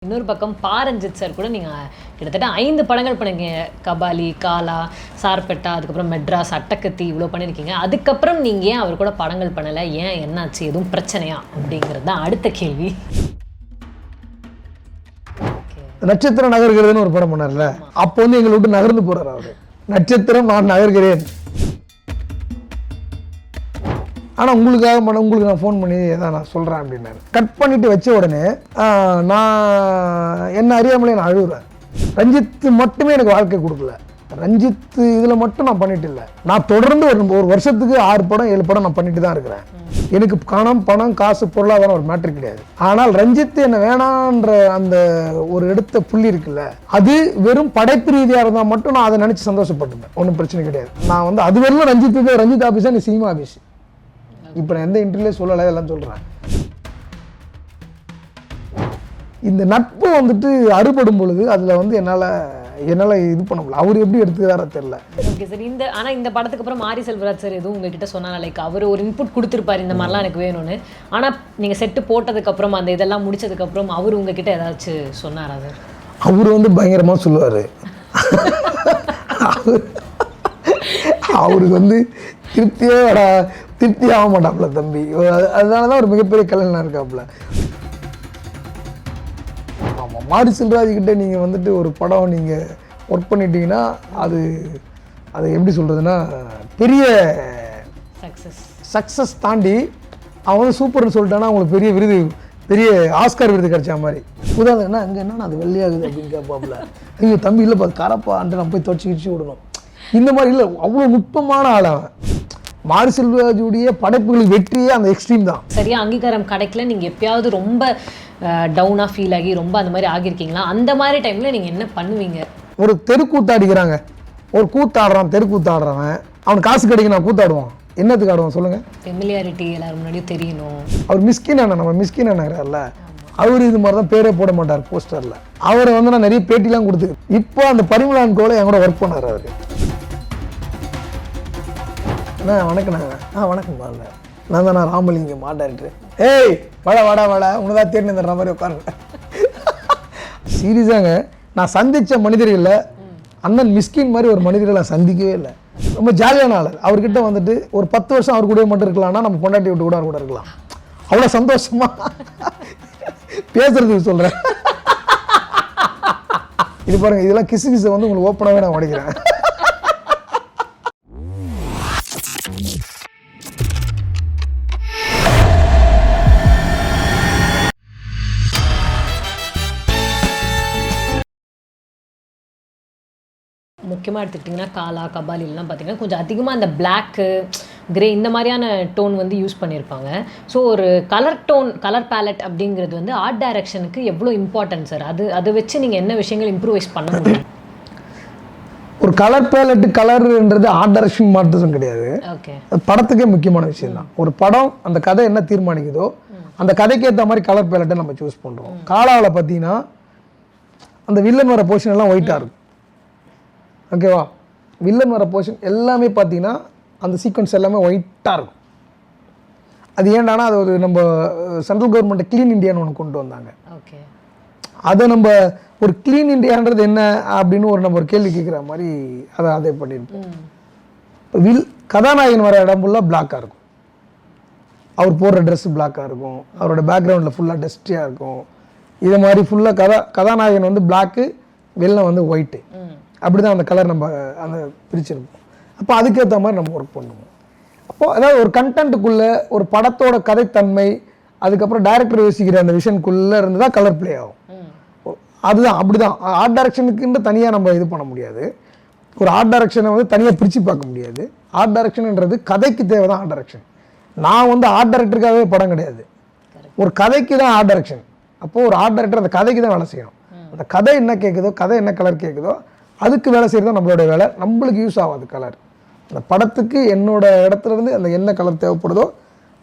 இன்னொரு பக்கம் பாரஞ்சித் சார் கூட நீங்கள் கிட்டத்தட்ட 5 படங்கள் பண்ணிருக்கீங்க. கபாலி, காலா, சார்பெட்டா, அதுக்கப்புறம் மெட்ராஸ், அட்டகத்தி, இவ்வளோ பண்ணியிருக்கீங்க. அதுக்கப்புறம் நீங்கள் ஏன் அவர் கூட படங்கள் பண்ணலை? ஏன், என்னாச்சு, எதுவும் பிரச்சனையா அப்படிங்கிறது தான் அடுத்த கேள்வி. நட்சத்திரம் நகர்கிறதுன்னு ஒரு படம் பண்ணார்ல, அப்போ வந்து எங்களை விட்டு நகர்ந்து போறாரு அவரு. நட்சத்திரம் நான் நகர்கிறேன், ஆனால் உங்களுக்காக உங்களுக்கு நான் ஃபோன் பண்ணி ஏதாவது நான் சொல்கிறேன் அப்படின்னாரு. கட் பண்ணிவிட்டு வச்ச உடனே நான் என்ன அறியாமலே நான் அழுகுறேன். ரஞ்சித் மட்டுமே எனக்கு வாழ்க்கை கொடுக்கல. ரஞ்சித் இதில் மட்டும் நான் பண்ணிட்டு இல்லை. நான் தொடர்ந்து ஒரு வருஷத்துக்கு 6 படம் 7 படம் நான் பண்ணிட்டு தான் இருக்கிறேன். எனக்கு பணம் காசு பொருளாதாரம் ஒரு மேட்ரு கிடையாது. ஆனால் ரஞ்சித் என்ன வேணான்ற அந்த ஒரு எடுத்த புள்ளி இருக்குல்ல, அது வெறும் படைப்பு ரீதியாக இருந்தால் மட்டும் நான் அதை நினச்சி சந்தோஷப்பட்டுப்பேன். ஒன்றும் பிரச்சனை கிடையாது. நான் வந்து அது வரலும் ரஞ்சித் ஆஃபீஸா நீ சினிமா ஆஃபீஸ். இப்போ நான் எந்த இன்டர்வியூல சொல்லலை, எல்லாம் சொல்கிறேன். இந்த நட்பு வந்துட்டு அறுபடும் பொழுது அதில் வந்து என்னால் இது பண்ண முடியல. அவர் எப்படி எடுத்துக்கிறாரோ தெரியல. Okay sir. ஆனால் இந்த படத்துக்கு அப்புறம் மாரி செல்வராஜ் சார் எதுவும் உங்ககிட்ட சொன்னாங்க, லைக் அவர் ஒரு இன்புட் கொடுத்துருப்பாரு இந்த மாதிரிலாம் எனக்கு வேணும்னு. ஆனால் நீங்கள் செட்டு போட்டதுக்கப்புறம் அந்த இதெல்லாம் முடிச்சதுக்கப்புறம் அவர் உங்ககிட்ட ஏதாச்சும் சொன்னாரா சார்? அவர் வந்து பயங்கரமாக சொல்லுவார். அவருக்கு வந்து திருப்தி ஆக மாட்டாப்புல தம்பி. அதனால தான் ஒரு மிகப்பெரிய கலைஞனாக இருக்காப்புல. ஆமாம், மாரி செல்வராஜ் கிட்டே நீங்கள் வந்துட்டு ஒரு படம் நீங்கள் ஒர்க் பண்ணிட்டீங்கன்னா அது எப்படி சொல்கிறதுனா பெரிய சக்ஸஸ் தாண்டி அவன் வந்து சூப்பர்னு சொல்லிட்டான்னா அவங்களுக்கு பெரிய ஆஸ்கார் விருது கிடைச்ச மாதிரி. உதாரணம்னா அங்கே என்னன்னா அது வெள்ளையாகுது அப்படின்னு கேட்பாப்புல. ஐயோ தம்பி இல்லை பார்த்து கரப்பான்ட்டு நம்ம போய் தொடச்சி விடணும். இந்த மாதிரி இல்லை, அவ்வளோ நுட்பமான ஆள் அவன். மாரி செல்வராஜுடைய படைப்புகள் வெற்றியே அந்த எக்ஸ்ட்ரீம் தான். சரியா அங்கீகாரம் கிடைக்கல, நீங்கள் எப்பயாவது ரொம்ப டவுனாக ஃபீல் ஆகி ரொம்ப அந்த மாதிரி ஆகியிருக்கீங்களா? அந்த மாதிரி டைமில் நீங்கள் என்ன பண்ணுவீங்க? ஒரு தெருக்கூத்து அடிக்கிறாங்க, ஒரு கூத்தாடுறான், தெருக்கூத்தாடுறவன் அவனுக்கு காசு கிடைக்கும், நான் கூத்தாடுவான். என்னத்துக்கு ஆடுவான் சொல்லுங்கள்? ஃபெமிலியாரிட்டி எல்லாரும் முன்னாடியும் தெரியணும். அவர் மிஸ்கின் அண்ணன், நம்ம மிஸ்கின் அண்ணாங்கிறார்ல, அவர் இது மாதிரி தான் பேரே போட மாட்டார் போஸ்டரில். அவரை வந்து நான் நிறைய பேட்டிலாம் கொடுத்து இப்போ அந்த பரிமளான் கோலை என் கூட ஒர்க் பண்ணார் அவர். வணக்கண்ணா. வணக்கம் பாருங்க, நான் தான் ராமலிங்கம் டைரக்டர். ஏய் வாடா உனதான் தேர்ந்தெடுற மாதிரி உட்காருங்க. சீரியஸாங்க, நான் சந்தித்த மனிதர்களில் அண்ணன் மிஸ்கின் மாதிரி ஒரு மனிதர்களை நான் சந்திக்கவே இல்லை. ரொம்ப ஜாலியான ஆள். அவர்கிட்ட வந்துட்டு ஒரு 10 வருஷம் அவர் கூட மட்டும் இருக்கலாம்னா நம்ம பொண்டாட்டி விட்டு கூட அவர் கூட இருக்கலாம். அவ்வளோ சந்தோஷமா பேசுறதுக்கு சொல்கிறேன். இது பாருங்க, இதெல்லாம் கிசு வந்து உங்களுக்கு ஓப்பனாகவே நான் உடைக்கிறேன். முக்கியமாக எடுத்துக்கிட்டிங்கன்னா காலா, கபாலிலாம் பார்த்திங்கன்னா கொஞ்சம் அதிகமாக அந்த பிளாக்கு, கிரே இந்த மாதிரியான டோன் வந்து யூஸ் பண்ணியிருப்பாங்க. ஸோ ஒரு கலர் பேலட் அப்படிங்கிறது வந்து ஆர்ட் டைரக்ஷனுக்கு எவ்வளோ இம்பார்ட்டன்ட் சார்? அதை வச்சு நீங்கள் என்ன விஷயங்கள் இம்ப்ரூவைஸ் பண்ண முடியும்? ஒரு கலர் பேலட்டு கலருன்றது ஆர்ட் டைரக்ஷன் மாற்றதும் கிடையாது. ஓகே, படத்துக்கே முக்கியமான விஷயம் தான். ஒரு படம் அந்த கதை என்ன தீர்மானிக்குதோ அந்த கதைக்கு ஏற்ற மாதிரி கலர் பேலட்டை நம்ம சூஸ் பண்ணுறோம். காலாவில் பார்த்தீங்கன்னா அந்த வில்லன் வர போர்ஷன் எல்லாம் ஒயிட்டாக இருக்கும். ஓகேவா? வில்லன் வர போர்ஷன் எல்லாமே பார்த்தீங்கன்னா அந்த சீக்வன்ஸ் எல்லாமே ஒயிட்டாக இருக்கும். அது ஏன்டானா அது ஒரு நம்ம சென்ட்ரல் கவர்மெண்ட் க்ளீன் இண்டியான்னு ஒன்று கொண்டு வந்தாங்க. ஓகே, அதை நம்ம ஒரு க்ளீன் இண்டியான்றது என்ன அப்படின்னு நம்ம ஒரு கேள்வி கேட்குற மாதிரி அதை பண்ணியிருப்போம். இப்போ கதாநாயகன் வர இடம் ஃபுல்லாக பிளாக்காக இருக்கும். அவர் போடுற ட்ரெஸ்ஸு பிளாக்காக இருக்கும். அவரோட பேக்ரவுண்டில் ஃபுல்லாக டஸ்டியாக இருக்கும். இது மாதிரி ஃபுல்லாக கதாநாயகன் வந்து பிளாக்கு, வெள்ளம் வந்து ஒயிட்டு. அப்படி தான் அந்த கலர் நம்ம அந்த பிரிச்சிருப்போம். அப்போ அதுக்கேற்ற மாதிரி நம்ம ஒர்க் பண்ணுவோம். அப்போது அதாவது ஒரு கண்டென்ட்டுக்குள்ளே ஒரு படத்தோட கதைத்தன்மை, அதுக்கப்புறம் டைரக்டர் யோசிக்கிற அந்த விஷனுக்குள்ளே இருந்து தான் கலர் ப்ளே ஆகும். அதுதான் அப்படி தான். ஆர்ட் டைரக்ஷனுக்குன்னு தனியாக நம்ம இது பண்ண முடியாது. ஒரு ஆர்ட் டைரக்ஷனை வந்து தனியாக பிரித்து பார்க்க முடியாது. ஆர்ட் டைரக்ஷன்ன்றது கதைக்கு தேவை தான் ஆர்ட் டைரக்ஷன். நான் வந்து ஆர்ட் டைரக்டருக்காகவே படம் கிடையாது, ஒரு கதைக்கு தான் ஆர்ட் டைரக்ஷன். அப்போது ஒரு ஆர்ட் டைரக்டர் அந்த கதைக்கு தான் வேலை செய்யணும். அந்த கதை என்ன கேட்குதோ, கதை என்ன கலர் கேட்குதோ அதுக்கு வேலை செய்கிறது தான் நம்மளோட வேலை. நம்மளுக்கு யூஸ் ஆகாது கலர். அந்த படத்துக்கு என்னோட இடத்துல இருந்து அந்த என்ன கலர் தேவைப்படுதோ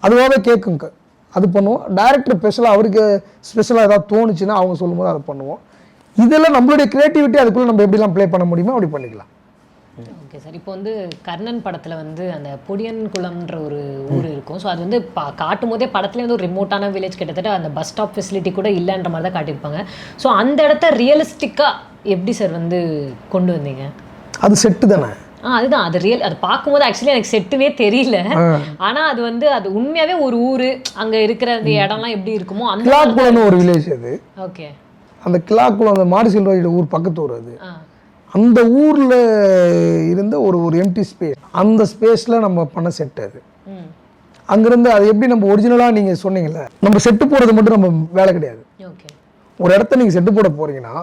அதுவாகவே கேட்குங்க, அது பண்ணுவோம். டைரக்டர் அவருக்கு ஸ்பெஷலாக ஏதாவது தோணுச்சுன்னா அவங்க சொல்லும்போது அதை பண்ணுவோம். இதெல்லாம் நம்மளுடைய க்ரியேட்டிவிட்டி, அதுக்குள்ளே நம்ம எப்படிலாம் ப்ளே பண்ண முடியுமோ அப்படி பண்ணிக்கலாம். Okay sir. இப்போ வந்து கர்ணன் படத்தில் வந்து அந்த பொடியன்குளம்ன்ற ஒரு ஊர் இருக்கும். ஸோ அது வந்து காட்டும் போதே படத்துலேயே வந்து ஒரு ரிமோட்டான வில்லேஜ், கிட்டத்தட்ட அந்த பஸ் ஸ்டாப் ஃபெசிலிட்டி கூட இல்லைன்ற மாதிரி தான் காட்டியிருப்பாங்க. ஸோ அந்த இடத்த ரியலிஸ்டிக்காக எப்படி சார் வந்து கொண்டு வந்தீங்க? அது செட்டு தானே. அதுதான், அது ரியல். அது பார்க்கும்போது ஆக்சுவலி எனக்கு செட்டுவே தெரியல. ஆனால் அது வந்து அது உண்மையாகவே ஒரு ஊர், அங்கே இருக்கிற அந்த இடம்லாம் எப்படி இருக்குமோ அந்த கிளாக்குளம்னு ஒரு வில்லேஜ் அது. ஓகே. அந்த கிளாக்குளம் அந்த மாரிசெல்வராஜோட ஊர் பக்கத்து ஊர் அது. அந்த ஊரில் இருந்த ஒரு எம்டி ஸ்பேஸ், அந்த ஸ்பேஸில் நம்ம பண்ண செட் அது. அங்கேருந்து அது எப்படி நம்ம ஒரிஜினலாக நீங்கள் சொன்னீங்கல்ல, நம்ம செட்டு போடுறது மட்டும் நம்ம வேலை கிடையாது. ஒரு இடத்த நீங்கள் செட்டு போட போகிறீங்கன்னா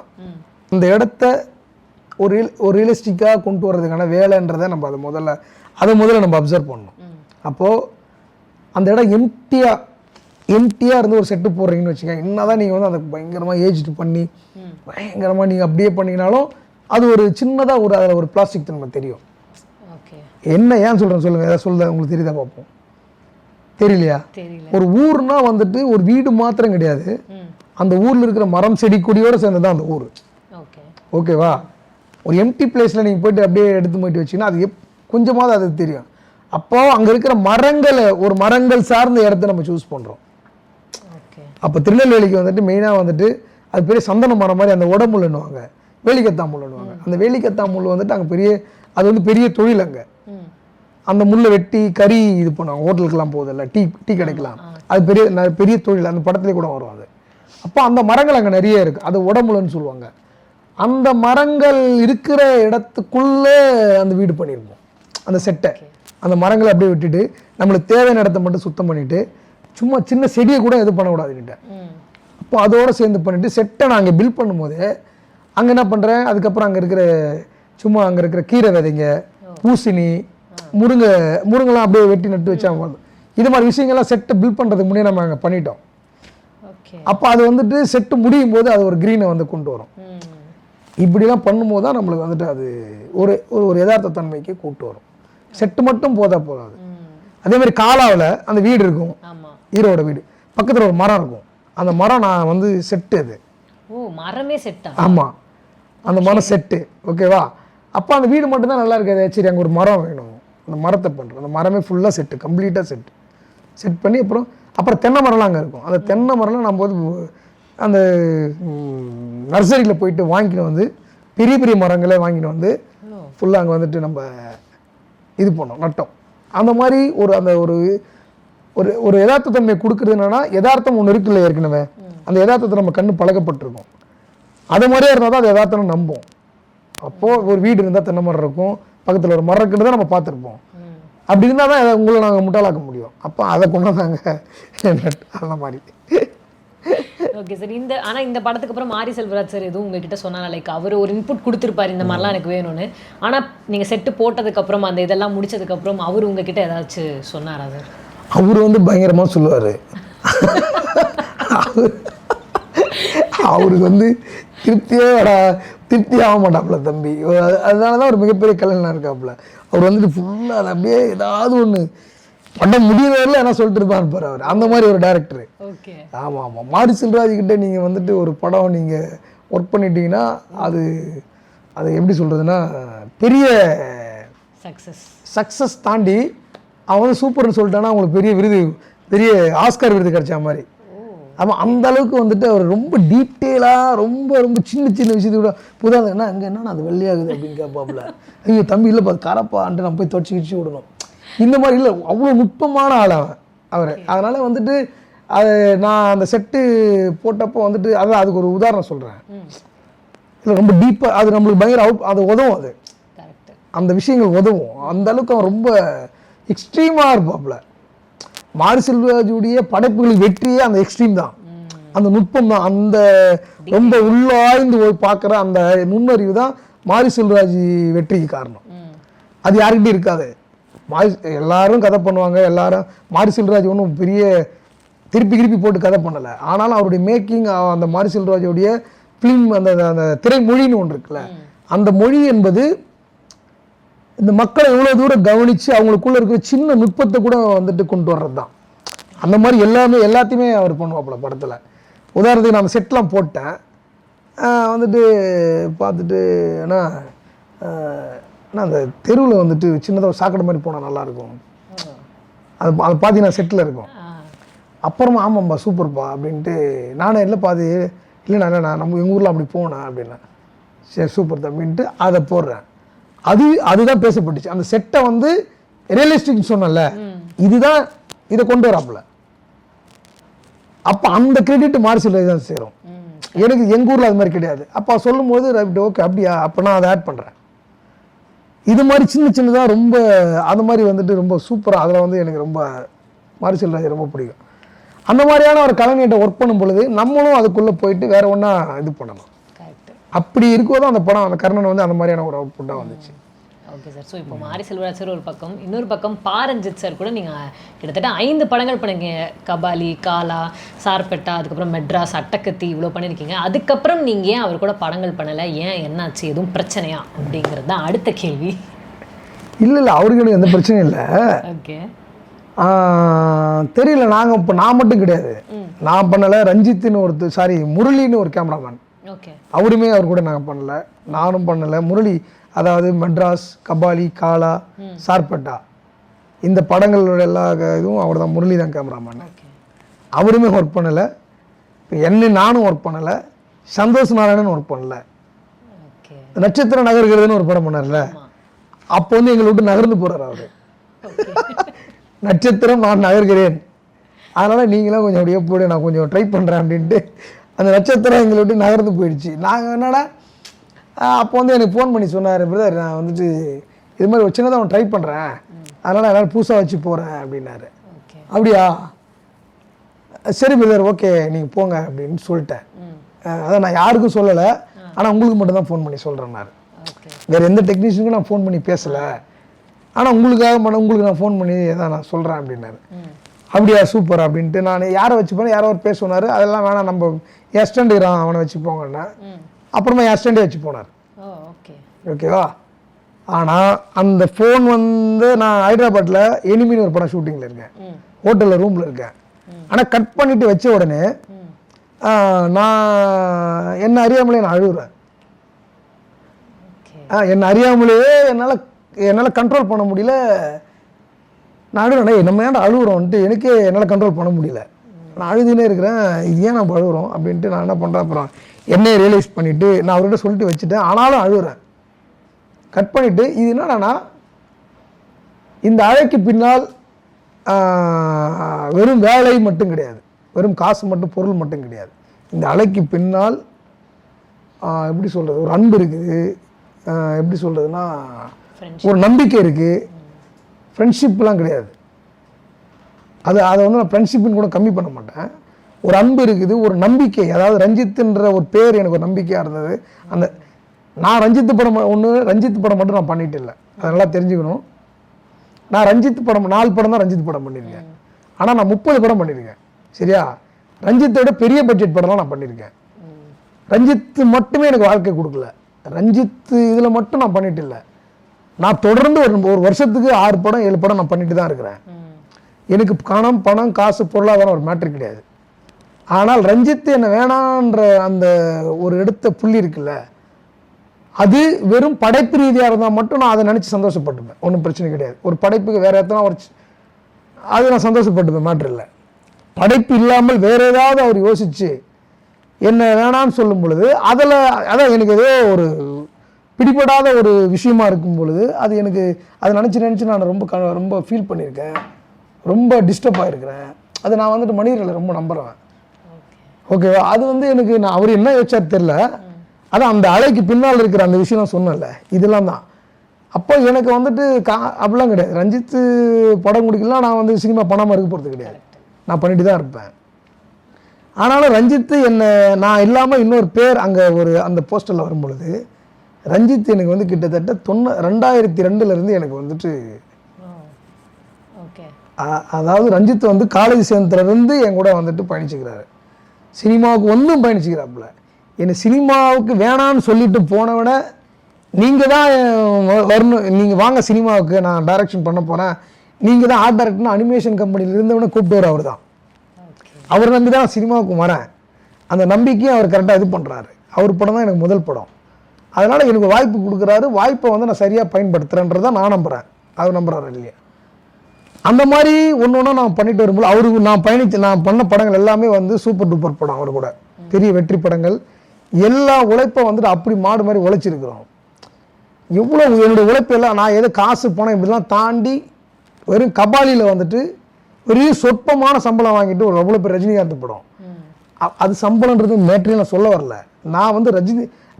அந்த இடத்த ஒரு ரியலிஸ்டிக்காக கொண்டு வர்றதுக்கான வேலைன்றதை நம்ம அதை முதல்ல நம்ம அப்சர்வ் பண்ணணும். அப்போது அந்த இடம் எம்டியாக இருந்து ஒரு செட்டு போடுறீங்கன்னு வச்சுக்கோங்க, என்னதான் நீங்கள் வந்து அதை பயங்கரமாக ஏஜ்டு பண்ணி பயங்கரமாக நீங்கள் அப்படியே பண்ணிங்கனாலும் அது ஒரு சின்னதாக அதில் ஒரு பிளாஸ்டிக் தன்மை தெரியும். என்ன ஏன் சொல்கிறேன் சொல்லுங்கள், ஏதாவது சொல்லுங்க, உங்களுக்கு தெரியுதா பார்ப்போம். தெரியலையா? ஒரு ஊர்னா வந்துட்டு ஒரு வீடு மாத்திரம் கிடையாது, அந்த ஊரில் இருக்கிற மரம் செடி கொடியோடு சேர்ந்து தான் அந்த ஊர். ஓகேவா? ஒரு எம்டி பிளேஸில் நீங்கள் போய்ட்டு அப்படியே எடுத்து போயிட்டு வச்சிங்கன்னா அது கொஞ்சமாவது அது தெரியும். அப்போ அங்கே இருக்கிற மரங்கள் சார்ந்த இடத்த நம்ம சூஸ் பண்ணுறோம். அப்போ திருநெல்வேலிக்கு வந்துட்டு மெயினாக வந்துட்டு அது பெரிய சந்தன மரம் மாதிரி அந்த உடம்புலன்னுவாங்க, வேலிக்கத்தா முள்ளுன்னுவாங்க. அந்த வேலிக்கத்தா முள் வந்துட்டு அங்கே அது வந்து பெரிய தொழில். அங்கே அந்த முள்ளை வெட்டி கறி இது பண்ணுவாங்க, ஹோட்டலுக்கெல்லாம் போகுதில்ல, டீ கிடைக்கலாம், அது பெரிய தொழில். அந்த படத்துலேயே கூட வரும் அது. அப்போ அந்த மரங்கள் அங்கே நிறைய இருக்குது, அது உடம்புலன்னு சொல்லுவாங்க. அந்த மரங்கள் இருக்கிற இடத்துக்குள்ளே அந்த வீடு பண்ணியிருப்போம், அந்த செட்டை. அந்த மரங்களை அப்படியே விட்டுட்டு நம்மளுக்கு தேவையான இடத்த மட்டும் சுத்தம் பண்ணிவிட்டு சும்மா சின்ன செடியை கூட எதுவும் பண்ணக்கூடாதுக்கிட்ட. அப்போ அதோடு சேர்ந்து பண்ணிவிட்டு செட்டை நான் அங்கே பில்ட் பண்ணும்போது அங்கே என்ன பண்ணுறேன், அதுக்கப்புறம் அங்கே இருக்கிற கீரை விதைங்க, பூசணி, முருங்கெல்லாம் அப்படியே வெட்டி நட்டு வச்சா இது மாதிரி விஷயங்கள்லாம் செட்டை பில்ட் பண்ணுறதுக்கு முன்னே நம்ம அங்கே பண்ணிட்டோம். அப்போ அது வந்துட்டு செட்டு முடியும் போது அது ஒரு க்ரீனை வந்து கொண்டு வரும். இப்படிலாம் பண்ணும்போது தான் நம்மளுக்கு வந்துட்டு அது ஒரு யதார்த்த தன்மைக்கு கூப்பிட்டு வரும். செட்டு மட்டும் போதாது. அதே மாதிரி காலாவில் அந்த வீடு இருக்கும், ஈரோட வீடு பக்கத்தில் ஒரு மரம் இருக்கும். அந்த மரம் நான் வந்து செட்டு, அது மரமே செட்டா? ஆமாம், அந்த மரம் செட்டு. ஓகேவா? அப்போ அந்த வீடு மட்டும்தான் நல்லா இருக்காது, சரி அங்கே ஒரு மரம் வேணும், அந்த மரத்தை பண்ணுறோம். அந்த மரமே ஃபுல்லாக செட்டு, கம்ப்ளீட்டாக செட் பண்ணி அப்புறம் தென்னை மரம்லாம் அங்கே இருக்கும். அந்த தென்னை மரம்லாம் நம்ம வந்து அந்த நர்சரியில் போயிட்டு வாங்கிட்டு வந்து பெரிய பெரிய மரங்களே வாங்கிட்டு வந்து ஃபுல்லாக அங்கே வந்துட்டு நம்ம இது பண்ணோம், நட்டோம். அந்த மாதிரி ஒரு யதார்த்த தன்மை கொடுக்குறது என்னன்னா, யதார்த்தம் ஒன்று இருக்குல்ல ஏற்கனவே, அந்த யதார்த்தத்தை நம்ம கண்ணு பழக்கப்பட்டிருக்கோம். அது மாதிரியே இருந்தால் தான் அது யதார்த்தம் நம்பும். அப்போது ஒரு வீடு இருந்தால் தென்னை மரம் இருக்கும், பக்கத்தில் ஒரு மரம் இருக்குன்னு தான் நம்ம பார்த்துருப்போம். அப்படி இருந்தால் தான் உங்களை நாங்கள் முட்டாளாக்க முடியும். அப்போ அதை கொண்டு வந்தாங்க அந்த மாதிரி. Okay sir. ஆனால் இந்த படத்துக்கு அப்புறம் மாரி செல்வராஜ் சார் எதுவும் உங்ககிட்ட சொன்னாங்க, லைக் அவர் ஒரு இன்புட் கொடுத்துருப்பாரு இந்த மாதிரிலாம் எனக்கு வேணும்னு. ஆனால் நீங்கள் செட்டு போட்டதுக்கப்புறம் அந்த இதெல்லாம் முடிச்சதுக்கப்புறம் அவர் உங்ககிட்ட ஏதாச்சும் சொன்னாரா சார்? அவர் வந்து பயங்கரமாக சொல்லுவார். அவருக்கு வந்து திருப்தி ஆக மாட்டாப்புல தம்பி. அதனால தான் ஒரு மிகப்பெரிய கலைஞனாக இருக்காப்புல. அவர் வந்துட்டு ஃபுல்லாக அதை அப்படியே ஏதாவது ஒன்று பண்ண முடியல என்ன சொல்லிட்டு இருப்பான்னு பாரு அவர். அந்த மாதிரி ஒரு டேரக்டர். ஆமாம். மாரி செல்வராஜ் கிட்ட நீங்கள் வந்துட்டு ஒரு படம் நீங்கள் ஒர்க் பண்ணிட்டீங்கன்னா அது எப்படி சொல்கிறதுனா பெரிய சக்ஸஸ் தாண்டி அவன் வந்து சூப்பர்னு சொல்லிட்டான்னா அவங்களுக்கு பெரிய ஆஸ்கார் விருது கிடைச்ச மாதிரி. ஆமாம், அந்த அளவுக்கு வந்துட்டு அவர் ரொம்ப டீட்டெயிலாக ரொம்ப சின்ன விஷயத்தை கூட புதாவது அங்கே என்னன்னா அது வெள்ளையாகுது அப்படின்னு கேட்பாப்புல. ஐயோ தம்பி இல்லைப்பா அது கரப்பான்ட்டு நம்ம போய் துவச்சி விடணும். இந்த மாதிரி இல்லை, அவ்வளோ நுட்பமான ஆள் அவர். அதனால் வந்துட்டு அது நான் அந்த செட்டு போட்டப்போ வந்துட்டு அதுக்கு ஒரு உதாரணம் சொல்கிறேன். இல்லை ரொம்ப டீப்பாக அது நம்மளுக்கு பயங்கர அது உதவும், அது அந்த விஷயங்கள் உதவும். அந்த அளவுக்கு அவன் ரொம்ப எக்ஸ்ட்ரீமாக இருப்பாப்புல. மாரி செல்வராஜுடைய படைப்புகளின் வெற்றியே அந்த எக்ஸ்ட்ரீம் தான், அந்த நுட்பம் தான், அந்த ரொம்ப உள்ளாய்ந்து போய் பார்க்குற அந்த நுண்ணறிவு தான் மாரி செல்வராஜ் வெற்றிக்கு காரணம். அது யாருக்கிட்டையும் இருக்காது. எல்லாரும் கதை பண்ணுவாங்க, எல்லாரும் மாரி செல்வராஜ் ஒன்றும் பெரிய திருப்பி போட்டு கதை பண்ணலை. ஆனாலும் அவருடைய மேக்கிங், அந்த மாரி செல்வராஜுடைய ஃபிலிம் அந்த திரைமொழின்னு ஒன்று இருக்குல்ல, அந்த மொழி என்பது இந்த மக்களை எவ்வளோ தூரம் கவனித்து அவங்களுக்குள்ளே இருக்கிற சின்ன நுட்பத்தை கூட வந்துட்டு கொண்டு வர்றது தான். அந்த மாதிரி எல்லாத்தையுமே அவர் பண்ணுவாப்புல படத்தில். உதாரணத்துக்கு நான் செட்லாம் போட்டேன், வந்துட்டு பார்த்துட்டு ஏன்னா ஆனால் அந்த தெருவில் வந்துட்டு சின்னதாக ஒரு சாக்கடை மாதிரி போனால் நல்லாயிருக்கும், அது அது பார்த்தீங்கன்னா செட்டில் இருக்கும். அப்புறமா ஆமாம்பா சூப்பர்ப்பா அப்படின்ட்டு நானே இல்லைப்பா அது இல்லைண்ணா நான் நம்ம எங்கள் ஊரில் அப்படி போனேன் அப்படின்னா சரி சூப்பர் அப்படின்ட்டு அதை போடுறேன். அதுதான் பேசப்பட்டுச்சு. அந்த செட்டை வந்து ரியலிஸ்டிக்னு சொன்னல, இதுதான் இதை கொண்டு வராப்புல. அப்போ அந்த கிரெடிட் மார்சில் தான் சேரும். எனக்கு எங்கள் ஊரில் அது மாதிரி கிடையாது. அப்போ சொல்லும் போது ஓகே அப்படியா, அப்போ நான் அதை ஆட் பண்ணுறேன். இது மாதிரி சின்னதாக ரொம்ப அது மாதிரி வந்துட்டு ரொம்ப சூப்பராக அதில் வந்து எனக்கு ரொம்ப மார்சில் ராஜ் ரொம்ப பிடிக்கும். அந்த மாதிரியான ஒரு கலைஞர்கிட்ட ஒர்க் பண்ணும் பொழுது நம்மளும் அதுக்குள்ளே போயிட்டு வேற ஒன்றா இது பண்ணணும். அப்படி இருக்கும்போது அந்த படம் அந்த கர்ணன் வந்து அந்த மாதிரியான ஒரு அவுட்புட்டாக வந்துச்சு. Okay sir. ஸோ இப்போ மாரி செல்வராஜ் சார் ஒரு பக்கம், இன்னொரு பக்கம் பாரஞ்சித் சார் கூட நீங்கள் கிட்டத்தட்ட 5 படங்கள் பண்ணீங்க. கபாலி, காலா, சார்பெட்டா, அதுக்கப்புறம் மெட்ராஸ், அட்டகத்தி, இவ்வளோ பண்ணியிருக்கீங்க. அதுக்கப்புறம் நீங்கள் ஏன் அவர் கூட படங்கள் பண்ணலை? ஏன், என்னாச்சு, எதுவும் பிரச்சனையா அப்படிங்கிறது தான் அடுத்த கேள்வி. இல்லை அவருக்கு எனக்கு எந்த பிரச்சனையும் இல்லை. ஓகே தெரியல. நாங்கள் இப்போ நான் மட்டும் கிடையாது, நான் பண்ணலை, ரஞ்சித்னு முரளின்னு ஒரு கேமராமேன், ஓகே, அவருமே அவர் கூட நாங்கள் பண்ணலை, நானும் பண்ணலை. முரளி அதாவது மெட்ராஸ், கபாலி, காலா, சார்பட்டா இந்த படங்களோட எல்லா இதுவும் அவர் தான், முரளி தான் கேமராமேன். அவருமே ஒர்க் பண்ணலை. இப்போ நானும் ஒர்க் பண்ணலை, சந்தோஷ் நாராயணன் ஒர்க் பண்ணலை. நட்சத்திரம் நகர்கிறதுன்னு ஒரு படம் பண்ணார்ல, அப்போ வந்து எங்களை விட்டு நகர்ந்து போகிறார் அவர். நட்சத்திரம் நான் நகர்கிறேன், அதனால் நீங்களும் கொஞ்சம் அப்படியே போய்ட்டு நான் கொஞ்சம் ட்ரை பண்ணுறேன் அப்படின்ட்டு அந்த நட்சத்திரம் எங்களை விட்டு நகர்ந்து போயிடுச்சு. நாங்கள் என்னடா அப்போ வந்து எனக்கு ஃபோன் பண்ணி சொன்னார், பிரதர் நான் வந்துட்டு இது மாதிரி ஒரு சின்னதாக அவன் ட்ரை பண்ணுறேன், அதனால் என்னால் புதுசாக வச்சு போகிறேன் அப்படின்னாரு. அப்படியா, சரி பிரதர் ஓகே நீங்கள் போங்க அப்படின்னு சொல்லிட்டேன். அதான் நான் யாருக்கும் சொல்லலை, ஆனால் உங்களுக்கு மட்டும்தான் ஃபோன் பண்ணி சொல்கிறேன்னாரு. வேறு எந்த டெக்னீஷியனுக்கும் நான் ஃபோன் பண்ணி பேசலை, ஆனால் உங்களுக்கு நான் ஃபோன் பண்ணி தான் நான் சொல்கிறேன் அப்படின்னாரு. அப்படியா சூப்பர் அப்படின்ட்டு நான் யாரை வச்சுப்பேன், யாரோ ஒரு பேச சொன்னார், அதெல்லாம் வேணாம் நம்ம எஸ்டண்ட் அவனை வச்சு போங்கன்னா அப்புறமா எஸ்டண்டே வச்சு போனார். ஓகேவா. ஆனால் அந்த ஃபோன் வந்து நான் ஹைதராபாத்தில் எனிமின்னு ஒரு படம் ஷூட்டிங்கில் இருக்கேன், ஹோட்டலில் ரூமில் இருக்கேன். ஆனால் கட் பண்ணிவிட்டு வச்ச உடனே நான் என்ன அறியாமலே நான் அழுகுறேன். என்னை அறியாமலேயே என்னால் கண்ட்ரோல் பண்ண முடியல. நான் அழுகிறேன், நம்ம ஏன்டா அழுகுறோன்ட்டு எனக்கே என்னால் கண்ட்ரோல் பண்ண முடியல. நான் அழுதுனே இருக்கிறேன், இது ஏன் நம்ம அழுகுறோம் அப்படின்ட்டு நான் என்ன பண்ணுறேன், அப்புறம் என்னையை ரியலைஸ் பண்ணிவிட்டு நான் அவர்கிட்ட சொல்லிட்டு வச்சுட்டேன். ஆனாலும் அழுகுறேன். கட் பண்ணிவிட்டு இது என்னடானா, இந்த அழைக்கு பின்னால் வெறும் வேலை மட்டும் கிடையாது, வெறும் காசு மட்டும் பொருள் மட்டும் கிடையாது. இந்த அழைக்கு பின்னால் எப்படி சொல்கிறது, ஒரு அன்பு இருக்குது, எப்படி சொல்கிறதுனா ஒரு நம்பிக்கை இருக்குது, ஃப்ரெண்ட்ஷிப்லாம் கிடையாது. அதை வந்து நான் ஃப்ரெண்ட்ஷிப்புன்னு கூட கம்மி பண்ண மாட்டேன். ஒரு அன்பு இருக்குது, ஒரு நம்பிக்கை. அதாவது ரஞ்சித்துன்ற ஒரு பேர் எனக்கு ஒரு நம்பிக்கையாக இருந்தது. அந்த நான் ரஞ்சித் படம் மட்டும் நான் பண்ணிட்டு இல்லை, அதெல்லாம் தெரிஞ்சுக்கணும். நான் ரஞ்சித் படம் 4 படம் தான் ரஞ்சித் படம் பண்ணியிருக்கேன், ஆனால் நான் 30 படம் பண்ணியிருக்கேன். சரியா, ரஞ்சித்தோட பெரிய பட்ஜெட் படம்லாம் நான் பண்ணியிருக்கேன். ரஞ்சித் மட்டுமே எனக்கு வாழ்க்கை கொடுக்கல, ரஞ்சித் இதில் மட்டும் நான் பண்ணிட்டு இல்லை. நான் தொடர்ந்து ஒரு வருஷத்துக்கு 6 படம் 7 படம் நான் பண்ணிட்டு தான் இருக்கிறேன். எனக்கு பணம் காசு பொருளாதாரம் ஒரு மேட்ரு கிடையாது. ஆனால் ரஞ்சித் என்ன வேணான்ற அந்த ஒரு எடுத்த புள்ளி இருக்குல்ல, அது வெறும் படைப்பு ரீதியாக இருந்தால் மட்டும் நான் அதை நினச்சி சந்தோஷப்பட்டுப்பேன், ஒன்றும் பிரச்சனை கிடையாது. ஒரு படைப்புக்கு வேறு எத்தனை அது நான் சந்தோஷப்பட்டுப்பேன், மேட்ரு இல்லை. படைப்பு இல்லாமல் வேறு ஏதாவது அவர் யோசித்து என்ன வேணான்னு சொல்லும் பொழுது அதான் எனக்கு ஏதோ ஒரு பிடிபடாத ஒரு விஷயமா இருக்கும் பொழுது அது எனக்கு அதை நினச்சி நான் ரொம்ப ஃபீல் பண்ணியிருக்கேன், ரொம்ப டிஸ்டர்ப் ஆகிருக்கிறேன். அது நான் வந்துட்டு மனிதர்களை ரொம்ப நம்புகிறேன். ஓகேவா, அது வந்து எனக்கு நான் அவர் என்ன யோசிச்சார் தெரில, அதான் அந்த அலைக்கு பின்னால் இருக்கிற அந்த விஷயம் நான் சொன்னேன்ல, இதெல்லாம் தான். அப்போ எனக்கு வந்துட்டு அப்படிலாம் கிடையாது. ரஞ்சித் படம் முடிக்கலாம், நான் வந்து சினிமா பண்ணாமல் இருக்க போகிறது கிடையாது, நான் பண்ணிட்டு தான் இருப்பேன். ஆனாலும் ரஞ்சித் நான் இல்லாமல் இன்னொரு பேர் அங்கே அந்த போஸ்டரில் வரும்பொழுது ரஞ்சித் எனக்கு வந்து கிட்டத்தட்ட 2002 எனக்கு வந்துட்டு, அதாவது ரஞ்சித் வந்து காலேஜ் சேர்ந்ததுலேருந்து என் கூட வந்துட்டு பயணிச்சுக்கிறாரு, சினிமாவுக்கு வந்தும் பயணிச்சுக்கிறாப்புல. என்னை சினிமாவுக்கு வேணான்னு சொல்லிட்டு போனவன நீங்கள் தான் வரணும், நீங்கள் வாங்க சினிமாவுக்கு, நான் டைரக்ஷன் பண்ண போகிறேன், நீங்கள் தான் ஆர்ட் டைரக்டர்னு அனிமேஷன் கம்பெனியில் இருந்தவனை கூப்பிட்டு அவர் தான். அவர் நம்பி தான் சினிமாவுக்கு வரேன். அந்த நம்பிக்கையும் அவர் கரெக்டாக இது பண்ணுறாரு. அவர் படம் தான் எனக்கு முதல் படம். அதனால் எனக்கு வாய்ப்பு கொடுக்குறாரு, வாய்ப்பை வந்து நான் சரியாக பயன்படுத்துகிறேன்றதை நான் நம்புகிறேன். அவர் நம்புகிறாரு இல்லையா? அந்த மாதிரி ஒன்று ஒன்றா நான் பண்ணிட்டு வரும்போது அவருக்கு நான் பண்ண படங்கள் எல்லாமே வந்து சூப்பர் டூப்பர் படம். அவர் கூட பெரிய வெற்றி படங்கள். எல்லா உழைப்பை வந்துட்டு அப்படி மாடு மாதிரி உழைச்சிருக்கிறோம். எவ்வளோ என்னுடைய உழைப்பெல்லாம் நான் எது காசு பணம் இப்படிலாம் தாண்டி வெறும் கபாலியில் வந்துட்டு பெரிய சொற்பமான சம்பளம் வாங்கிட்டு ஒரு எவ்வளோ பேர் ரஜினிகாந்த் படம். அது சம்பளன்றது மேட்ரியை நான் சொல்ல வரல. நான் வந்து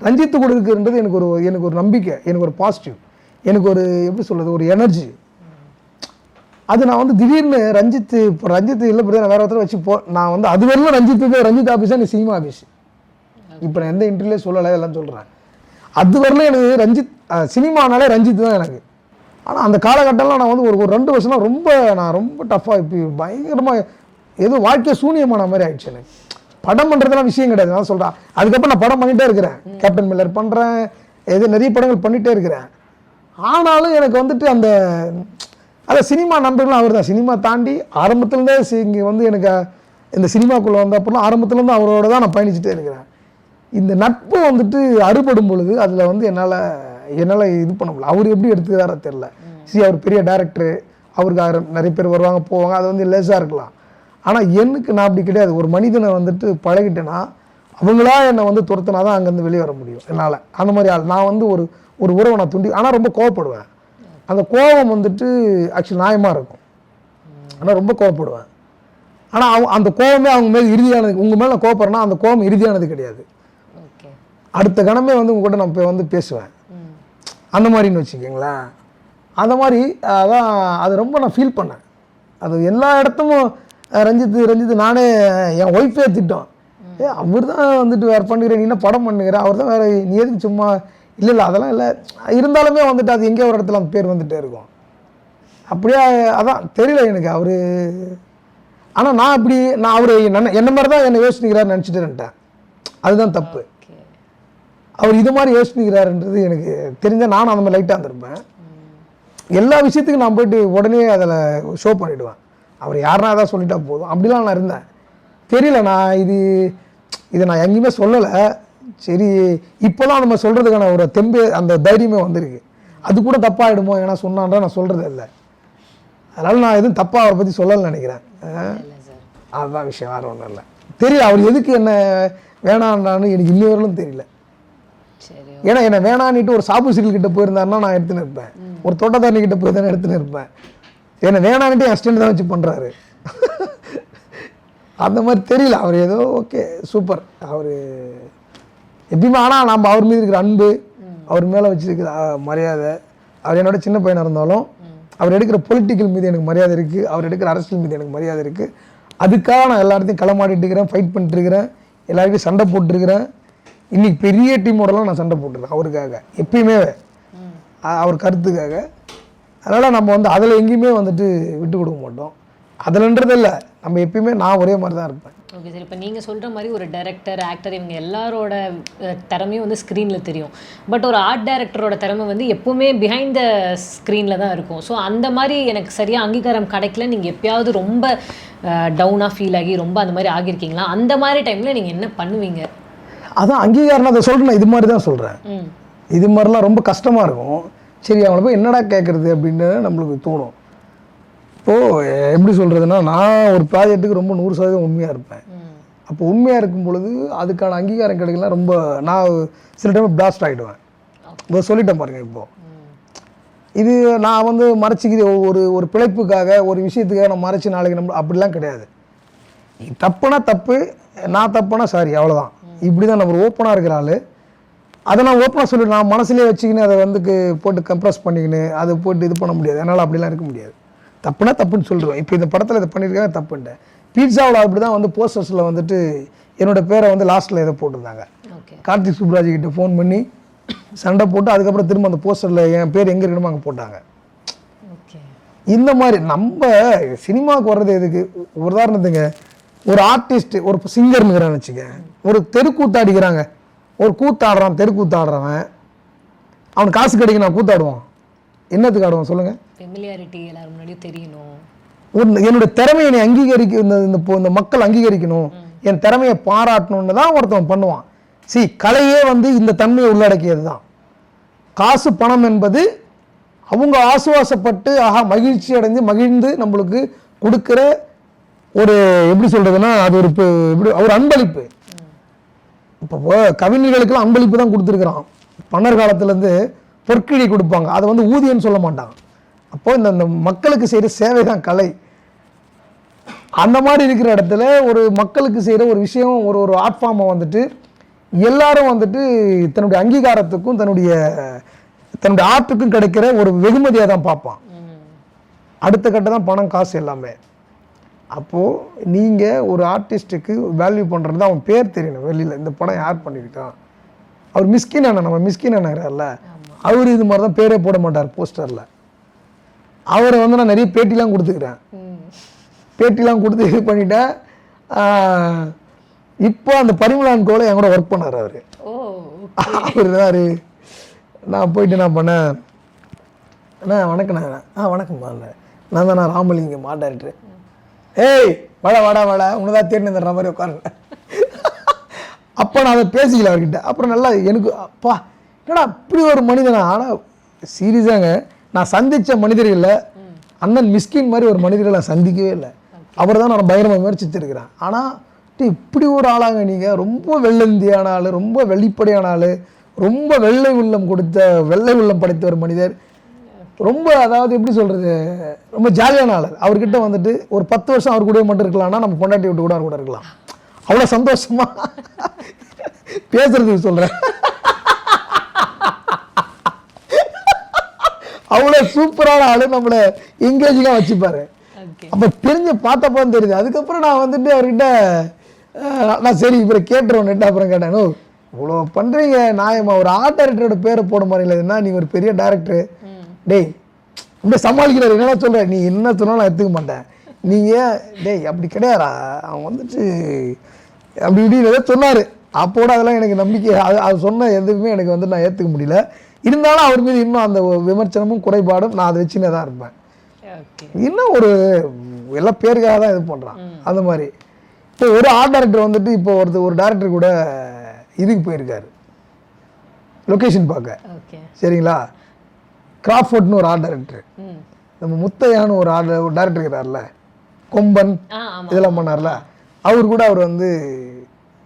ரஞ்சித்து கூட இருக்குன்றது எனக்கு ஒரு நம்பிக்கை, எனக்கு ஒரு பாசிட்டிவ், எனக்கு ஒரு எப்படி சொல்கிறது, ஒரு எனர்ஜி. அது நான் வந்து திடீர்னு ரஞ்சித்து இல்லை நான் வேறு ஒருத்தர் வச்சு நான் வந்து அது வரலாம் ரஞ்சித் ஆஃபீஸாக நீ சினிமா ஆஃபீஸ். இப்போ நான் எந்த இன்டர்வியூலே சொல்லலை, எல்லாம் சொல்கிறேன். அது வரலாம் எனக்கு ரஞ்சித் சினிமானாலே ரஞ்சித் தான் எனக்கு. ஆனால் அந்த காலகட்டம்லாம் நான் வந்து ஒரு 2 வருஷம்லாம் ரொம்ப டஃப்பாக இப்போ பயங்கரமாக ஏதோ வாழ்க்கையை சூனியமான மாதிரி ஆயிடுச்சு எனக்கு. படம் பண்ணுறதுலாம் விஷயம் கிடையாது, நான் சொல்கிறேன். அதுக்கப்புறம் நான் படம் பண்ணிகிட்டே இருக்கிறேன், கேப்டன் மில்லர் பண்ணுறேன், நிறைய படங்கள் பண்ணிகிட்டே இருக்கிறேன். ஆனாலும் எனக்கு வந்துட்டு சினிமா நண்பர்களும் அவர் தான். சினிமா தாண்டி ஆரம்பத்துலேருந்தே இங்கே வந்து எனக்கு இந்த சினிமாக்குள்ளே வந்த அப்புறம் ஆரம்பத்துலேருந்து அவரோட தான் நான் பயணிச்சுட்டே இருக்கிறேன். இந்த நட்பு வந்துட்டு அறுபடும் பொழுது அதில் வந்து என்னால் இது பண்ண முடியல. அவர் எப்படி எடுத்துக்கிறாரோ தெரில. அவர் பெரிய டைரக்டரு, அவருக்கு நிறைய பேர் வருவாங்க போவாங்க, அது வந்து லேஸாக இருக்கலாம். ஆனால் எனக்கு நான் அப்படி கிடையாது. ஒரு மனிதனை வந்துட்டு பழகிட்டேன்னா அவங்களா என்னை வந்து துரத்தினா தான் அங்கேருந்து வெளியே வர முடியும் என்னால். அந்த மாதிரி ஆள் நான் வந்து ஒரு உறவை நான் துண்டி, ஆனால் ரொம்ப கோவப்படுவேன். அந்த கோபம் வந்துட்டு ஆக்சுவலி நியாயமாக இருக்கும், ஆனால் ரொம்ப கோவப்படுவேன். ஆனால் அந்த கோபமே அவங்க மேலே இறுதியானது. உங்கள் மேலே நான் கோவப்படுறேன்னா அந்த கோபம் இறுதியானது கிடையாது. அடுத்த கணமே வந்து உங்க கூட நான் இப்போ வந்து பேசுவேன், அந்த மாதிரின்னு வச்சுக்கோங்களேன். அந்த மாதிரி அதான் அது ரொம்ப நான் ஃபீல் பண்ணேன். அது எல்லா இடத்தும் ரஞ்சித் நானே என் ஒய்ஃபே திட்டோம். அவர் தான் வந்துட்டு வேறு பண்ணுகிறேன், நீ என்ன படம் பண்ணுகிறேன், அவர் தான் வேறு, நீ எதுக்கு சும்மா இல்லை அதெல்லாம் இல்லை. இருந்தாலுமே வந்துட்டு அது எங்கேயோ ஒரு இடத்துல அந்த பேர் வந்துகிட்டே இருக்கும். அப்படியே அதான் தெரியல எனக்கு அவர். ஆனால் நான் அவர் என்ன மாதிரி தான் என்னை யோசிச்சுக்கிறாரு நினச்சிட்டுன்ட்டேன். அதுதான் தப்பு. அவர் இது மாதிரி யோசிச்சுக்கிறாருன்றது எனக்கு தெரிஞ்சால் நானும் அந்த மாதிரி லைட்டாக இருந்திருப்பேன். எல்லா விஷயத்துக்கும் நான் போய்ட்டு உடனே அதில் ஷோ பண்ணிவிடுவேன். அவர் யாருன்னா அதான் சொல்லிட்டா போதும், அப்படிலாம் நான் இருந்தேன். தெரியல, நான் இதை நான் எங்கேயுமே சொல்லலை. சரி, இப்போலாம் நம்ம சொல்கிறதுக்கான ஒரு அந்த தைரியமே வந்திருக்கு. அது கூட தப்பாகிடுமோ ஏன்னா சொன்னான்றா நான் சொல்கிறது இல்லை. அதனால் நான் எதுவும் தப்பாக அவரை பற்றி சொல்லலைன்னு நினைக்கிறேன். அதுதான் விஷயம், வேறு ஒன்றும் இல்லை. தெரியல அவர் எதுக்கு என்ன வேணான்னு எனக்கு இன்னும் வரலும் தெரியல. ஏன்னா என்னை வேணான்னுட்டு ஒரு சாப்பு சீரியல் கிட்ட போயிருந்தாருன்னா நான் எடுத்துன்னு இருப்பேன், ஒரு தோட்டத்தாரணி கிட்ட போயிருந்தேன் எடுத்துன்னு இருப்பேன். என்னை வேணான்னுட்டு என் ஸ்டெண்ட் தான் வச்சு பண்ணுறாரு. அந்த மாதிரி தெரியல. அவர் ஏதோ ஓகே சூப்பர் அவர் எப்பயுமே. ஆனால் நம்ம அவர் மீது இருக்கிற அன்பு, அவர் மேலே வச்சுருக்கிற மரியாதை, அவர் என்னோட சின்ன பையனாக இருந்தாலும் அவர் எடுக்கிற பொலிட்டிக்கல் மீது எனக்கு மரியாதை இருக்குது, அவர் எடுக்கிற அரசியல் மீது எனக்கு மரியாதை இருக்குது. அதுக்காக நான் எல்லா இடத்தையும் களமாடிட்டு இருக்கிறேன், ஃபைட் பண்ணிட்டுருக்கிறேன், எல்லாருக்கும் சண்டை போட்டுருக்கிறேன். இன்றைக்கி பெரிய டீமோடலாம் நான் சண்டை போட்டுருக்கேன் அவருக்காக, எப்பயுமே அவர் கருத்துக்காக. அதனால் நம்ம வந்து அதில் எங்கேயுமே வந்துட்டு விட்டு கொடுக்க மாட்டோம். அதில்ன்றது இல்லை, நம்ம எப்பயுமே நான் ஒரே மாதிரி தான் இருப்பேன். ஓகே சார், இப்போ நீங்கள் சொல்கிற மாதிரி ஒரு டைரக்டர், ஆக்டர் இவங்க எல்லாரோட திறமையும் வந்து ஸ்க்ரீனில் தெரியும். பட் ஒரு ஆர்ட் டைரக்டரோட திறமை வந்து எப்போவுமே பிஹைண்ட் த ஸ்க்ரீனில் தான் இருக்கும். ஸோ அந்த மாதிரி எனக்கு சரியாக அங்கீகாரம் கிடைக்கல. நீங்கள் எப்பயாவது ரொம்ப டவுனாக ஃபீல் ஆகி ரொம்ப அந்த மாதிரி ஆகியிருக்கீங்களா? அந்த மாதிரி டைமில் நீங்கள் என்ன பண்ணுவீங்க? அதான் அங்கீகாரம் அதை சொல்கிறேன், நான் இது மாதிரி தான் சொல்கிறேன். இது மாதிரிலாம் ரொம்ப கஷ்டமாக இருக்கும். சரி, அவங்கள போய் என்னடா கேட்குறது அப்படின்னு நம்மளுக்கு தோணும். இப்போது எப்படி சொல்கிறதுனா, நான் ஒரு ப்ராஜெக்ட்டுக்கு ரொம்ப 100% உண்மையாக இருப்பேன். அப்போ உண்மையாக இருக்கும் பொழுது அதுக்கான அங்கீகாரம் கிடைக்கலாம். ரொம்ப நான் சில டைம் பிளாஸ்ட் ஆகிடுவேன். இப்போ சொல்லிட்டேன் பாருங்கள். இப்போது இது நான் வந்து மறைச்சிக்கிது ஒரு பிழைப்புக்காக ஒரு விஷயத்துக்காக நான் மறைச்சி நாளைக்கு நம்ம அப்படிலாம் கிடையாது. தப்புனா தப்பு, நான் தப்புனா சாரி, அவ்வளோதான். இப்படி தான் நம்ம ஓப்பனாக இருக்கிற ஆள். அதை நான் ஓப்பனாக சொல்லிவிட்டு நான் மனசுலேயே வச்சுக்கின்னு அதை வந்து போட்டு கம்ப்ரஸ் பண்ணிக்கின்னு அதை போட்டு இது பண்ண முடியாது. என்னால் அப்படிலாம் இருக்க முடியாது. தப்புனா தப்புன்னு சொல்லிடுவேன். இப்போ இந்த படத்தில் இதை பண்ணியிருக்காங்க தப்புன்ட்டு. பீட்சாவில் அப்படி தான் வந்து போஸ்டர்ஸில் வந்துட்டு என்னோடய பேரை வந்து லாஸ்ட்டில் இதை போட்டிருந்தாங்க. கார்த்திக் சுப்ராஜ் கிட்ட ஃபோன் பண்ணி சண்டை போட்டு அதுக்கப்புறம் திரும்ப அந்த போஸ்டரில் என் பேர் எங்கே இருக்கணுமோ அங்கே போட்டாங்க. இந்த மாதிரி நம்ம சினிமாவுக்கு வர்றது எதுக்கு? உதாரணத்துங்க, ஒரு ஆர்டிஸ்ட், ஒரு சிங்கர்னுங்கிறான்னு வச்சுக்க, ஒரு தெருக்கூத்தாடிக்கிறாங்க, ஒரு கூத்தாடுறான், தெருக்கூத்தாடுறவன் அவனுக்கு காசு கிடைக்கும், நான் கூத்தாடுவான். என்னத்துக்கு ஆடுவான் சொல்லுங்கள்? ஃபெமிலியாரிட்டி எல்லாரும் முன்னாடியும் தெரியணும். என்னோட திறமையை நீ அங்கீகரிக்க, இந்த மக்கள் அங்கீகரிக்கணும், என் திறமையை பாராட்டணும்னு தான் ஒருத்தவன் பண்ணுவான். கலையே வந்து இந்த தன்மையை உள்ளடக்கியது தான். காசு பணம் என்பது அவங்க ஆசுவாசப்பட்டு மகிழ்ச்சி அடைஞ்சு மகிழ்ந்து நம்மளுக்கு கொடுக்குற ஒரு எப்படி சொல்றதுன்னா அது ஒரு ஒரு அன்பளிப்பு. இப்போ கவிஞர்களுக்கெல்லாம் அன்பளிப்பு தான் கொடுத்துருக்குறான். பன்னர் காலத்துலேருந்து பொற்கிழி கொடுப்பாங்க, அதை வந்து ஊதியம்னு சொல்ல மாட்டாங்க. அப்போ இந்த மக்களுக்கு செய்கிற சேவை தான் கலை. அந்த மாதிரி இருக்கிற இடத்துல ஒரு மக்களுக்கு செய்கிற ஒரு விஷயம் ஒரு ஆர்ட் ஃபார்மை வந்துட்டு எல்லாரும் வந்துட்டு தன்னுடைய அங்கீகாரத்துக்கும் தன்னுடைய ஆர்ட்டுக்கும் கிடைக்கிற ஒரு வெகுமதியாக தான் பார்ப்பான். அடுத்த கட்டம் தான் பணம் காசு எல்லாமே. அப்போது நீங்கள் ஒரு ஆர்டிஸ்ட்டுக்கு வேல்யூ பண்ணுறது தான் அவன் பேர் தெரியணும் வெளியில். இந்த படம் யார் பண்ணியிருக்கான், அவர் மிஸ்கின் அண்ணன், நம்ம மிஸ்கின் அண்ணங்கிறார்ல, அவர் இது மாதிரி தான் பேரே போட மாட்டார் போஸ்டரில். அவரை வந்து நான் நிறைய பேட்டிலாம் கொடுத்துக்கிறேன், பேட்டிலாம் கொடுத்து இது பண்ணிட்டேன். இப்போ அந்த பரிமளான் கோலை என் கூட ஒர்க் பண்ணார் அவர். அவர் நான் போயிட்டு நான் பண்ணேன், அண்ணா வணக்கண்ணா. வணக்கம்மா, நான் தான் ராமலிங்கம் ஆர்ட் டைரக்டர். ஏய் வாடா உனதான் தேடின மாதிரி உட்காருங்க. அப்போ நான் அதை பேசிக்கல அவர்கிட்ட. அப்புறம் நல்லா எனக்கு அப்பா என்னடா அப்படி ஒரு மனிதனா. ஆனால் சீரியஸாங்க நான் சந்தித்த மனிதர்களில் அண்ணன் மிஸ்கின் மாதிரி ஒரு மனிதர்களை நான் சந்திக்கவே இல்லை. அவர் தான் நான் பயங்கரமாக முயற்சித்திருக்கிறேன். ஆனால் இப்படி ஒரு ஆளாங்க நீங்கள், ரொம்ப வெள்ளந்தியான ஆள், ரொம்ப வெளிப்படையான ஆள், ரொம்ப வெள்ளை உள்ளம் படைத்த ஒரு மனிதர், ரொம்ப அதாவது எப்படி சொல்கிறது ரொம்ப ஜாலியான ஆள். அவர்கிட்ட வந்துட்டு ஒரு 10 வருஷம் அவர் கூட மட்டும் இருக்கலாம்னா நம்ம பொண்டாட்டி விட்டு கூட அவர் கூட இருக்கலாம். அவ்வளோ சந்தோஷமா பேசுறதுக்கு சொல்கிறேன். அவ்வளோ சூப்பரான ஆள், நம்மளை எங்கேஜிங்காக வச்சுப்பாரு. அப்போ பார்த்தப்போ தெரியுது. அதுக்கப்புறம் நான் வந்துட்டு அவர்கிட்ட நான் சரி இவரை கேட்டுருவோம். அப்புறம் கேட்டேன், இவ்வளோ பண்ணுறீங்க நியாயமா, ஒரு ஆர்ட் டைரக்டரோட பேரை போட மாதிரி என்ன, நீங்கள் ஒரு பெரிய டேரக்டரு, டேய் இப்படி சமாளிக்கிறார். என்னென்ன சொல்கிறேன், நீ என்ன சொன்னாலும் நான் எடுத்துக்க மாட்டேன். நீங்கள் டேய் அப்படி கிடையாதா, அவன் வந்துட்டு அப்படி இப்படின்னு ஏதோ சொன்னார். அப்போட அதெல்லாம் எனக்கு நம்பிக்கை, அது சொன்ன எதுவுமே எனக்கு வந்து நான் ஏற்றுக்க முடியல. இருந்தாலும் அவர் மீது இன்னும் அந்த விமர்சனமும் குறைபாடும் நான் அதை வச்சுன்னே தான் இருப்பேன். இன்னும் எல்லாம் பேருக்காக தான் இது பண்ணுறான். அந்த மாதிரி இப்போ ஒரு ஆர்ட் டைரக்டர் வந்துட்டு இப்போ ஒரு டேரக்டர் கூட இதுக்கு போயிருக்காரு லொக்கேஷன் பார்க்க, சரிங்களா. கிராஃபோர்ட்னு ஒரு ஆர்ட் டைரக்டர், நம்ம முத்தையான்னு ஒரு டேரக்டர் இருக்கிறார்ல, கொம்பன் இதெல்லாம் பண்ணார்ல, அவர் கூட அவர் வந்து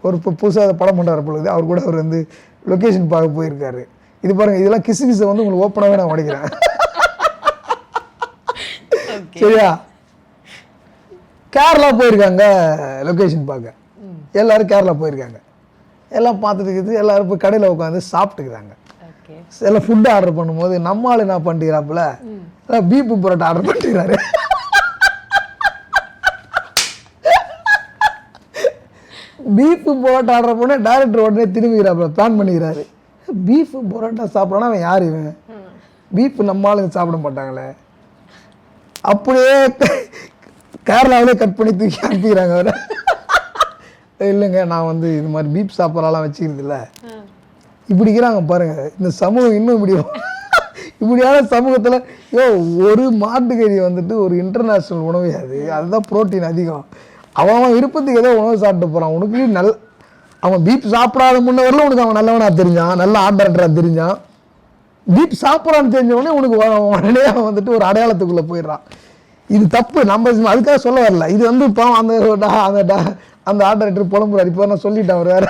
ஒரு புதுசாக படம் பண்ணுறாரு பொழுது அவர் கூட அவர் வந்து லொக்கேஷன் பார்க்க போயிருக்காரு. இது பாருங்க, இதெல்லாம் கிசை வந்து உங்களுக்கு ஓப்பனாகவே நான் உடைக்கிறேன். சரியா, கேரளா போயிருக்காங்க லொக்கேஷன் பார்க்க, எல்லாரும் கேரளா போயிருக்காங்க. எல்லாம் பார்த்துட்டு எல்லாரும் போய் கடையில் உட்காந்து சாப்பிட்டுக்கிறாங்க. எல்லாம் ஃபுட்டு ஆர்டர் பண்ணும்போது நம்மளால என்ன பண்ணிக்கிறாப்புல, பீப்பு பரோட்டா ஆர்டர் பண்ணிக்கிறாரு. பீஃபு பரோட்டா ஆர்டர் பண்ண டைரக்டர் உடனே திரும்பிக்கிறாப்புல, பிளான் பண்ணிக்கிறாரு. பீஃபு பரோட்டா சாப்பிட்றானா அவன் யார் இவன், பீஃபு நம்ம ஆளுங்க சாப்பிட மாட்டாங்களே. அப்படியே கேரளாவிலே கட் பண்ணி தூக்கி அனுப்பிக்கிறாங்க அவரை. இல்லைங்க நான் வந்து இது மாதிரி பீப் சாப்பிட்றாலாம் வச்சுக்கிறது இல்லை. இப்படிக்கிறாங்க பாருங்க இந்த சமூகம். இன்னும் இப்படியான சமூகத்தில் ஒரு மாட்டுக்கறி வந்துட்டு ஒரு இன்டர்நேஷ்னல் உணவு, அதுதான் புரோட்டீன் அதிகம். அவன் விருப்பத்துக்கு ஏதோ உணவு சாப்பிட்டு போகிறான். உனக்கு அவன் பீப் சாப்பிடாத முன்னவரில் உனக்கு அவன் நல்லவனாக தெரிஞ்சான், நல்ல ஆர்ட் டைரக்டராக தெரிஞ்சான். பீப் சாப்பிட்றான்னு தெரிஞ்சவொடனே உனக்கு உடனே அவன் வந்துட்டு ஒரு அடையாளத்துக்குள்ளே போயிடுறான். இது தப்பு. நம்ம அதுக்காக சொல்ல வரல. இது வந்து இப்போ அந்த ஆர்ட் டைரக்டர் புலம்புறாரு. இப்போ நான் சொல்லிட்டேன் அவர் வேறு.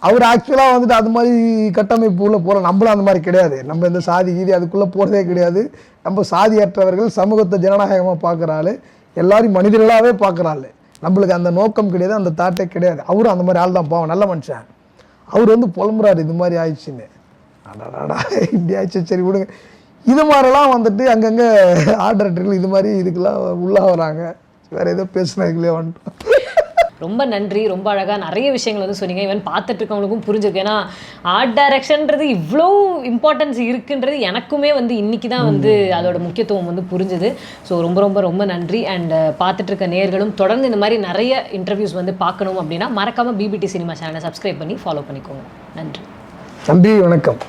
அவர் ஆக்சுவலாக வந்துட்டு அது மாதிரி கட்டமைப்பு உள்ள போகிற, நம்மளும் அந்த மாதிரி கிடையாது. நம்ம இந்த சாதி கீதி அதுக்குள்ளே போகிறதே கிடையாது. நம்ம சாதியற்றவர்கள், சமூகத்தை ஜனநாயகமாக பார்க்குறாள், எல்லாரையும் மனிதர்களாகவே பார்க்குறாள். நம்மளுக்கு அந்த நோக்கம் கிடையாது, அந்த தாட்டே கிடையாது. அவரும் அந்த மாதிரி ஆள் தான், பாவம் நல்ல மனுஷன். அவர் வந்து புலம்புறாரு இது மாதிரி ஆயிடுச்சுன்னு. அடாடா இப்படி ஆயிடுச்சு, சரி விடுங்க. இது மாதிரிலாம் வந்துட்டு அங்கங்கே ஆர்ட் டைரக்டர்கள் இது மாதிரி இதுக்கெல்லாம் உள்ளே வராங்க. வேறு ஏதோ பேசுனதுக்குள்ளே வந்துட்டோம். ரொம்ப நன்றி, ரொம்ப அழகாக நிறைய விஷயங்கள் வந்து சொன்னீங்க. ஈவன் பார்த்துட்டு இருக்கவங்களுக்கும் புரிஞ்சிருக்கு. ஏன்னா ஆர்ட் டைரக்ஷன்றது இவ்வளோ இம்பார்ட்டன்ஸ் இருக்குன்றது எனக்குமே வந்து இன்றைக்கி தான் வந்து அதோட முக்கியத்துவம் வந்து புரிஞ்சுது. ஸோ ரொம்ப ரொம்ப ரொம்ப நன்றி. அண்ட் பார்த்துட்டு இருக்க நேயர்களும் தொடர்ந்து இந்த மாதிரி நிறைய இன்டர்வியூஸ் வந்து பார்க்கணும் அப்படின்னா மறக்காமல் பிபிடி சினிமா சேனலை சப்ஸ்கிரைப் பண்ணி ஃபாலோ பண்ணிக்கோங்க. நன்றி, நன்றி, வணக்கம்.